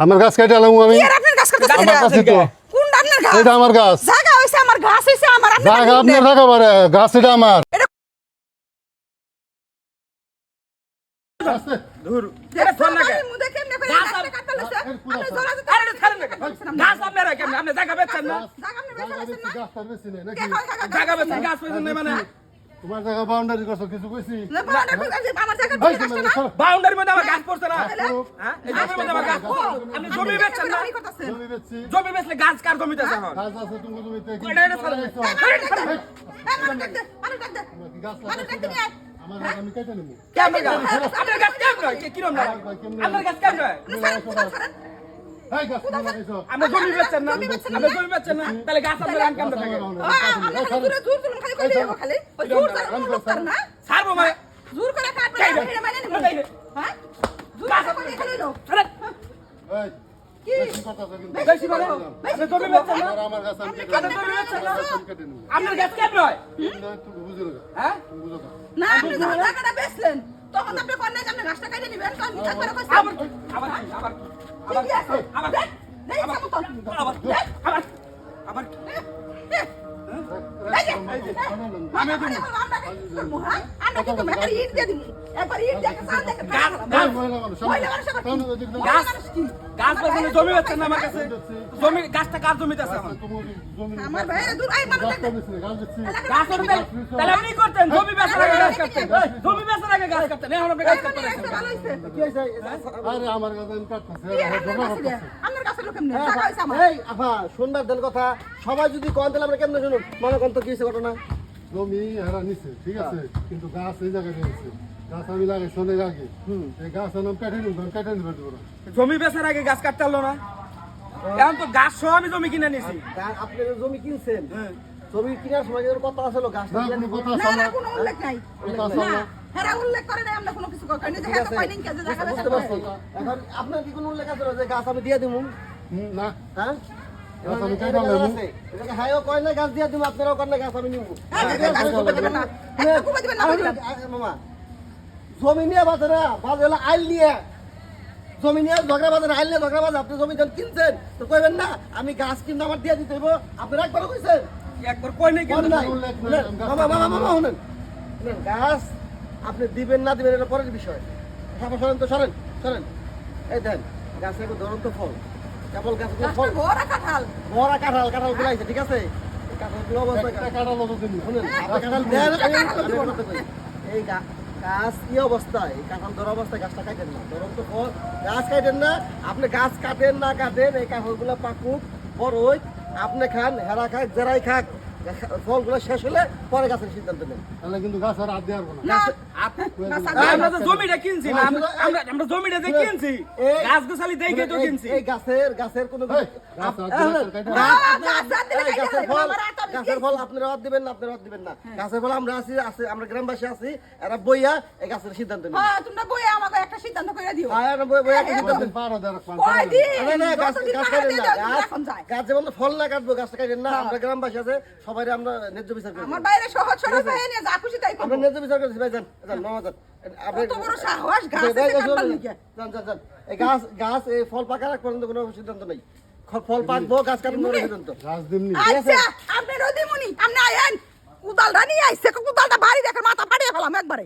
আমার গাছ কেটে এলাম আমি। কোন আপনার গাছ? এটা আমার গাছ। জায়গা হইছে আমার গাছ হইছে আমার আপনি জায়গা আপনার জায়গা বারে গাছ এটা আমার। ধুর এটা ফোন লাগে মুদে কেমনে করে গাছটা কাটতে লইছে আপনি জোরা জোরা আরে ছাড়েন না গাছ আপনারা কেমনে আপনি জায়গা বেচছেন না জায়গা আপনি বেচা বেচেন না গাছ বেশি নেই নাকি? জায়গা বেচছেন গাছ বেচছেন না মানে তোমার জায়গা বাউন্ডারি করছো কিছু কইছি? না বাড়া আমার জায়গা ভাই তুমি দেখো, বাউন্ডারির মধ্যে আমার গাছ পড়ছে না হ্যাঁ? এই জমির মধ্যে আমার গাছ আপনি জমি বেচছেন না জমি বেচছি। জমি বেচলে গাছ কার জমিতে আছে এখন গাছ আছে তুমি জমিতে কি? এটা ছাড়েন গাছ লাগাইছো? আমার গাছ আমি কেটে নেব। কেমন গাছ আপনার গাছ কেমন হয় কি রকম লাগে আপনার গাছ কেমন হয় এই গাছ তুমি লাগাইছো? আমরা জমি বেচছেন না আমরা জমি বেচছেন না তাহলে গাছ আপনার আন কেমন থাকে জোরে জোর জোর খালি কইলে খালি ওই জোর জোর না ছাড়বো মানে জোর করে কাটবে এটা মানে নিব হ্যাঁ জোর করে খালি লো এই কি বেশি কথা বলবেন না। বেশি মানে আপনি জমি বেচছেন না আমার গাছ আমি কেটে আপনি জমি বেচছেন না কেটে নেব। আপনার গাছ কেমন হয় তুমি বুঝো না। হ্যাঁ তুমি বুঝো না। না আপনি যখন টাকাটা বেচলেন তখন আপনি কোন না আপনি গাছটা কেটে নেবেন তো আমি থাকবার কইছি আবার আবার আবার ঠিক আছে আবার দেখ দেখ সামতল আবার আবার আবার আমি দিমু হ্যাঁ আমরা কি তুমি একবার ইট দিয়ে দিমু একবার ইট দিয়ে সাল দেখে গাছ গাছ বেচলে জমি বেচছেন না আমার কাছে জমি গাছটা কার জমিতে আছে আমার আমার ভাইরা দূর আই মারতে গাছ তাহলে আপনি করতেন জমি বেচার আগে গাছ কাটতেন জমি বেচার আগে গাছ কাটতেন এখন আপনি গাছ কাটতে ভালো হইছে কি হইছে? আরে আমার গাছ আমি কাটতেছি। আমার কাছে লোক এমনি টাকা হইছে আমার এই আফা শুনবার দেন কথা সবাই যদি কন তাহলে আমরা কেমনে শুনুন মনে কন তো কি হয়েছে ঘটনা জমি হারা নিছে ঠিক আছে কিন্তু গাছ এই জায়গায় রয়েছে গাছ আমি লাগাই অনেক আগে এই গাছ আমি কেটে নিব কেটে নিব জমি বেচার আগে গাছ কাটতে হলো না এখন তো গাছ সহ আমি জমি কিনে নিছি আপনি যে জমি কিনছেন জমি কেনার সময় যে কথা আছিল গাছ না কোনো কথা না আছে না না কোনো উল্লেখ নাই কথা আছে না না হেরা উল্লেখ করে নাই আমরা কোনো কিছু কই নাই দেখা তো কই নাই যে জায়গা বুঝতে পারছি এখন আপনার কি কোনো উল্লেখ আছে যে গাছ আমি দিয়ে দিমু না হ্যাঁ গাছ আমি কেটে নেব হাইও কয় না গাছ দিয়ে দিমু আপনারাও কয় না গাছ আমি নিমু মামা জমি নিয়ে বাজে না বাজে হলো আইল নিয়ে জমি নিয়ে ঝগড়া বাজে না আইল নিয়ে ঝগড়া বাজে আপনি জমি যখন কিনছেন তো কইবেন না আমি গাছ কিনতে আমার দিয়ে দিতে হইব আপনারা একবার কইছেন একবার কই নাই কোন কিন্তু নাই মামা মামা মামা শুনেন শুনেন গাছ আপনি দিবেন না দিবেন এটা পরের বিষয় তারপর সরেন তো সরেন সরেন এই দেন গাছে একটা ধরন্ত ফল কেবল গাছ ফল বড় কাঁঠাল বড় কাঁঠাল গুলাইছে ঠিক আছে এই কাঁঠালগুলো অবস্থা একটা কাটা লোক দিন শুনেন আপনি কাঁঠাল দেন এই গাছ কি অবস্থায় এই কাঁঠাল ধরা অবস্থায় গাছটা কাটেন না ধরন্ত ফল গাছ কাটেন না আপনি গাছ কাটেন না কাটেন এই কাঁঠালগুলো পাকুক বড় হই আপনি খান হেরা খাক জেরাই খাক ফলগুলো শেষ হলে পরে গাছের সিদ্ধান্ত নেন তাহলে কিন্তু গাছ আর হাত দেওয়ার না আমরা তো জমিটা কিনছি না আমরা জমিটা যে কিনছি গাছ গোছালি দেখে তো কিনছি এই গাছের কোনো গাছের ফল আপনারা হাত দিবেন না আপনারা হাত দিবেন না গাছের ফল আমরা আছি আমরা গ্রামবাসী আছি এরা বইয়া এই গাছের সিদ্ধান্ত নেন হ্যাঁ তোমরা বই আমাকে একটা সিদ্ধান্ত করে দিও বইয়া একটা সিদ্ধান্ত নেন পারো দেখ কই দি না না গাছ কাটেন না গাছ যেমন ফল না কাটবো গাছটা কাটেন না আমরা গ্রামবাসী আছে সবাই আমরা ন্যায্য বিচার করি আমার বাইরে সহজ সরল হয়ে নিয়ে যা খুশি তাই আমরা করব ন্যায্য বিচার করছি ভাই যান যান মামা যান কত বড় সাহস গাছ কাটবার লিগে যান যান যান এই গাছ এই ফল পাকার আগ পর্যন্ত কোনো সিদ্ধান্ত নেই ফল পাকবো গাছ কাটবো সিদ্ধান্ত গাছ দিমনি আচ্ছা আপনি রদিমুনি আপনি আইন কুদালটা নিয়ে আইছে কুদালটা বাড়ি দেখে মাথা ফাটিয়ে ফেলাম একবারে